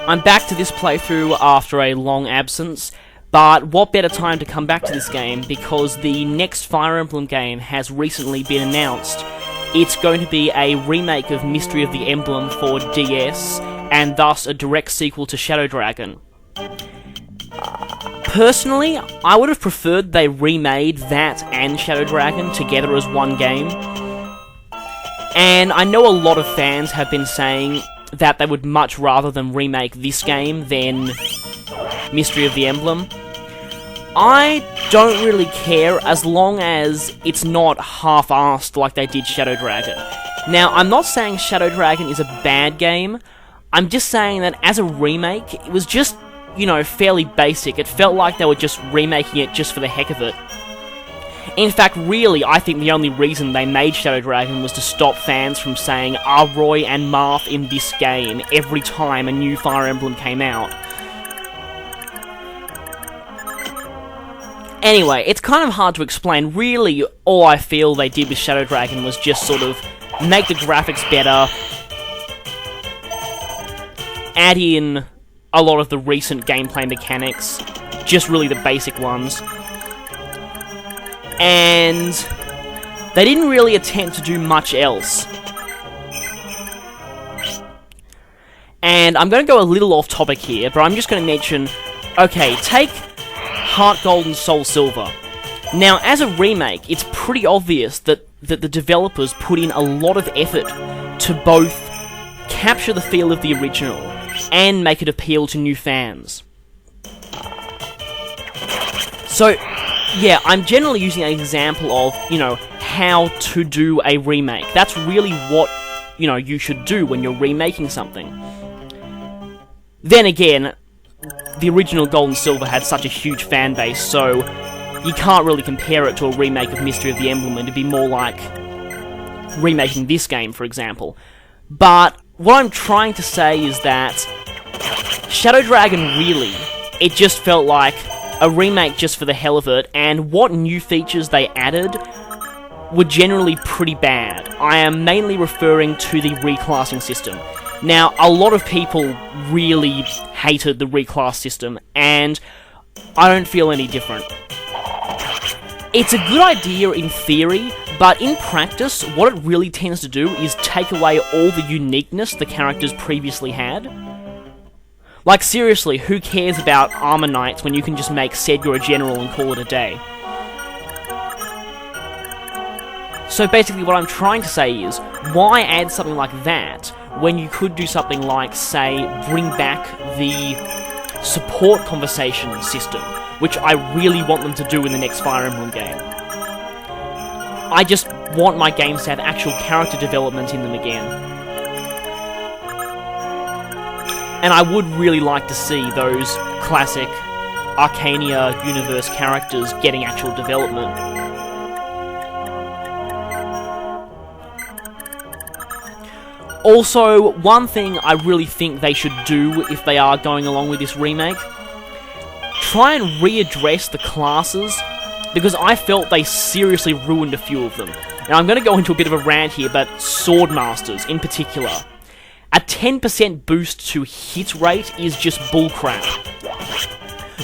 I'm back to this playthrough after a long absence, but what better time to come back to this game because the next Fire Emblem game has recently been announced. It's going to be a remake of Mystery of the Emblem for DS, and thus a direct sequel to Shadow Dragon. Personally, I would have preferred they remade that and Shadow Dragon together as one game. And I know a lot of fans have been saying that they would much rather them remake this game than Mystery of the Emblem. I don't really care as long as it's not half-assed like they did Shadow Dragon. Now, I'm not saying Shadow Dragon is a bad game, I'm just saying that as a remake, it was just, you know, fairly basic. It felt like they were just remaking it just for the heck of it. In fact, really, I think the only reason they made Shadow Dragon was to stop fans from saying Roy and Marth in this game every time a new Fire Emblem came out. Anyway, it's kind of hard to explain. Really, all I feel they did with Shadow Dragon was just sort of make the graphics better, add in a lot of the recent gameplay mechanics, just really the basic ones. And they didn't really attempt to do much else. And I'm going to go a little off topic here, but I'm just going to mention, okay, take Heart Gold and Soul Silver. Now, as a remake, it's pretty obvious that the developers put in a lot of effort to both capture the feel of the original and make it appeal to new fans. So, yeah, I'm generally using an example of, you know, how to do a remake. That's really what, you know, you should do when you're remaking something. Then again, the original Gold and Silver had such a huge fan base, so you can't really compare it to a remake of Mystery of the Emblem, and it'd be more like remaking this game, for example. But what I'm trying to say is that Shadow Dragon really, it just felt like a remake just for the hell of it, and what new features they added were generally pretty bad. I am mainly referring to the reclassing system. Now, a lot of people really hated the reclass system, and I don't feel any different. It's a good idea in theory, but in practice, what it really tends to do is take away all the uniqueness the characters previously had. Like, seriously, who cares about Armor Knights when you can just make Sedgar a general and call it a day? So basically what I'm trying to say is, why add something like that when you could do something like, say, bring back the support conversation system, which I really want them to do in the next Fire Emblem game. I just want my games to have actual character development in them again. And I would really like to see those classic Arcania universe characters getting actual development. Also, one thing I really think they should do if they are going along with this remake, try and readdress the classes, because I felt they seriously ruined a few of them. Now I'm going to go into a bit of a rant here, but Swordmasters in particular. A 10% boost to hit rate is just bullcrap.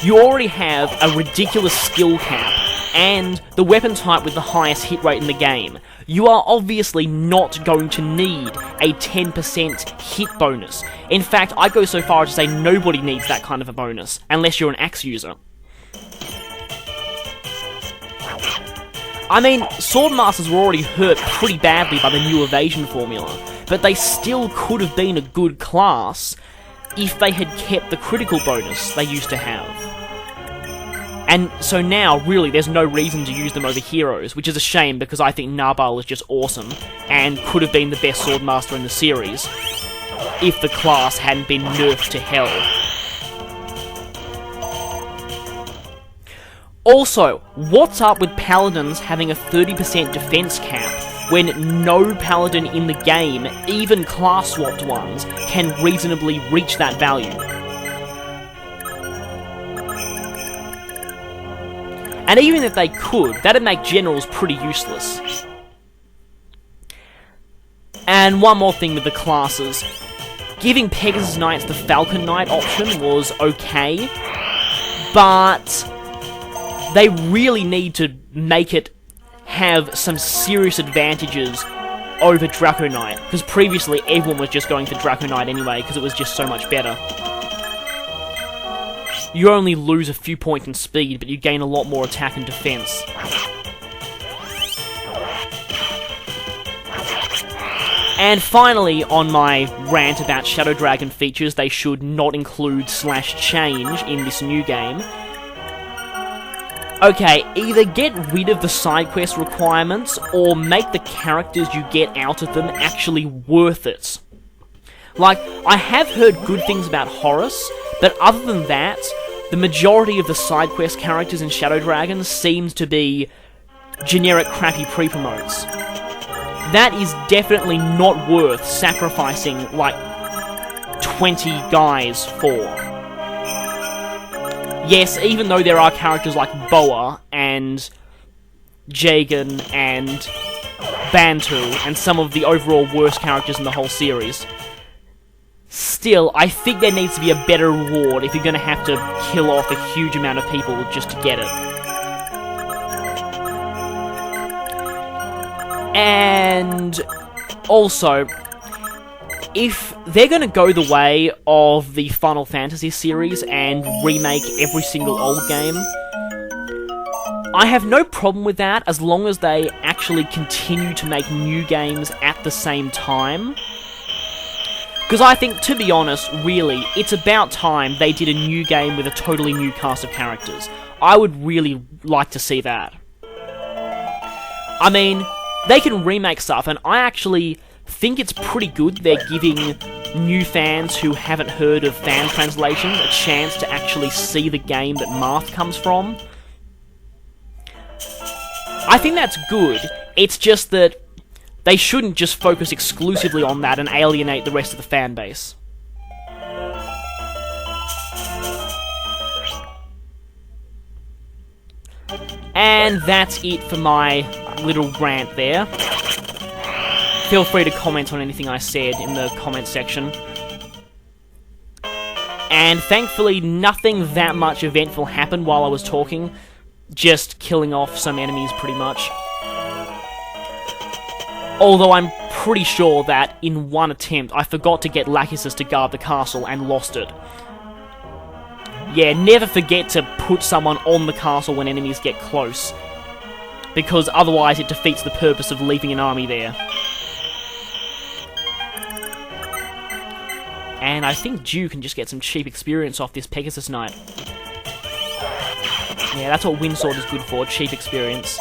You already have a ridiculous skill cap, and the weapon type with the highest hit rate in the game. You are obviously not going to need a 10% hit bonus. In fact, I go so far as to say nobody needs that kind of a bonus, unless you're an axe user. I mean, Swordmasters were already hurt pretty badly by the new evasion formula, but they still could have been a good class if they had kept the critical bonus they used to have. And so now, really, there's no reason to use them over heroes, which is a shame because I think Narbal is just awesome, and could have been the best Swordmaster in the series, if the class hadn't been nerfed to hell. Also, what's up with Paladins having a 30% defense cap, when no Paladin in the game, even class-swapped ones, can reasonably reach that value? And even if they could, that'd make generals pretty useless. And one more thing with the classes. giving Pegasus Knights the Falcon Knight option was okay, but they really need to make it have some serious advantages over Draco Knight, because previously everyone was just going for Draco Knight anyway, because it was just so much better. You only lose a few points in speed, but you gain a lot more attack and defense. And finally, on my rant about Shadow Dragon features they should not include /change in this new game. Okay, either get rid of the side quest requirements, or make the characters you get out of them actually worth it. Like, I have heard good things about Horus, but other than that, the majority of the side quest characters in Shadow Dragon seems to be generic crappy pre-promotes. That is definitely not worth sacrificing, like, 20 guys for. Yes, even though there are characters like Boa, and Jagan, and Bantu, and some of the overall worst characters in the whole series, still, I think there needs to be a better reward if you're going to have to kill off a huge amount of people just to get it. And also, if they're going to go the way of the Final Fantasy series and remake every single old game, I have no problem with that as long as they actually continue to make new games at the same time. Because I think, to be honest, really, it's about time they did a new game with a totally new cast of characters. I would really like to see that. I mean, they can remake stuff, and I actually think it's pretty good they're giving new fans who haven't heard of fan translations a chance to actually see the game that Marth comes from. I think that's good. It's just that they shouldn't just focus exclusively on that and alienate the rest of the fan base. And that's it for my little rant there. Feel free to comment on anything I said in the comment section. And thankfully, nothing that much eventful happened while I was talking. Just killing off some enemies, pretty much. Although I'm pretty sure that, in one attempt, I forgot to get Lachesis to guard the castle and lost it. Yeah, never forget to put someone on the castle when enemies get close, because otherwise it defeats the purpose of leaving an army there. And I think Dew can just get some cheap experience off this Pegasus Knight. Yeah, that's what Windsword is good for, cheap experience.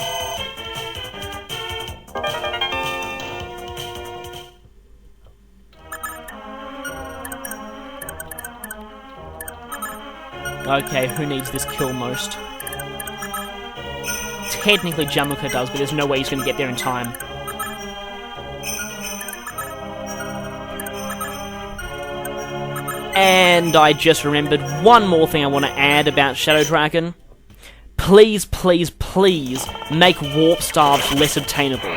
Okay, who needs this kill most? Technically Jamuka does, but there's no way he's going to get there in time. And I just remembered one more thing I want to add about Shadow Dragon. Please, please, please make warp staves less obtainable.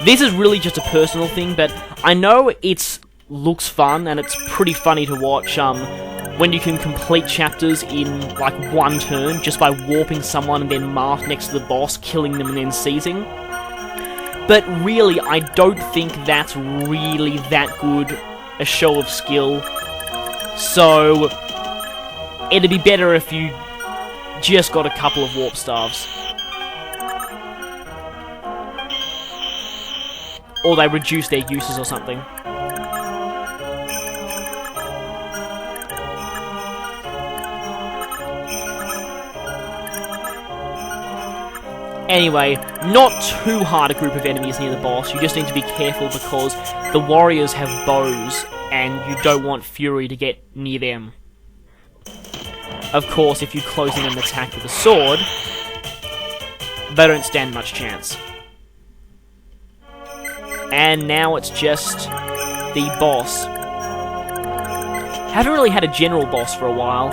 This is really just a personal thing, but I know it looks fun and it's pretty funny to watch when you can complete chapters in like one turn just by warping someone and then Marth next to the boss, killing them and then seizing. But really, I don't think that's really that good a show of skill. So it'd be better if you just got a couple of warp staves. Or they reduce their uses or something. Anyway, not too hard a group of enemies near the boss, you just need to be careful because the warriors have bows, and you don't want Fury to get near them. Of course, if you close in an attack with a sword, they don't stand much chance. And now it's just the boss. Haven't really had a general boss for a while.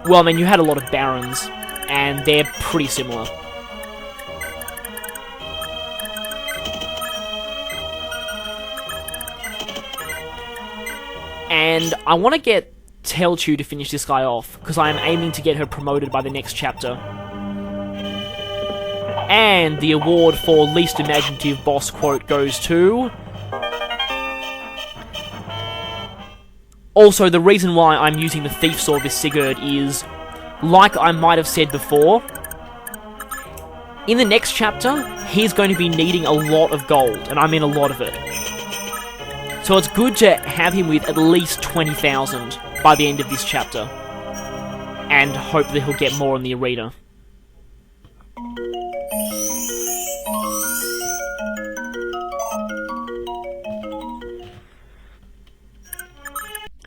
Well, I mean, you had a lot of barons, and they're pretty similar. And I want to get Telchu to finish this guy off, because I am aiming to get her promoted by the next chapter. And the award for least imaginative boss quote goes to... Also, the reason why I'm using the Thief Sword with Sigurd is, like I might have said before, in the next chapter, he's going to be needing a lot of gold, and I mean a lot of it. So it's good to have him with at least 20,000 by the end of this chapter, and hope that he'll get more in the arena.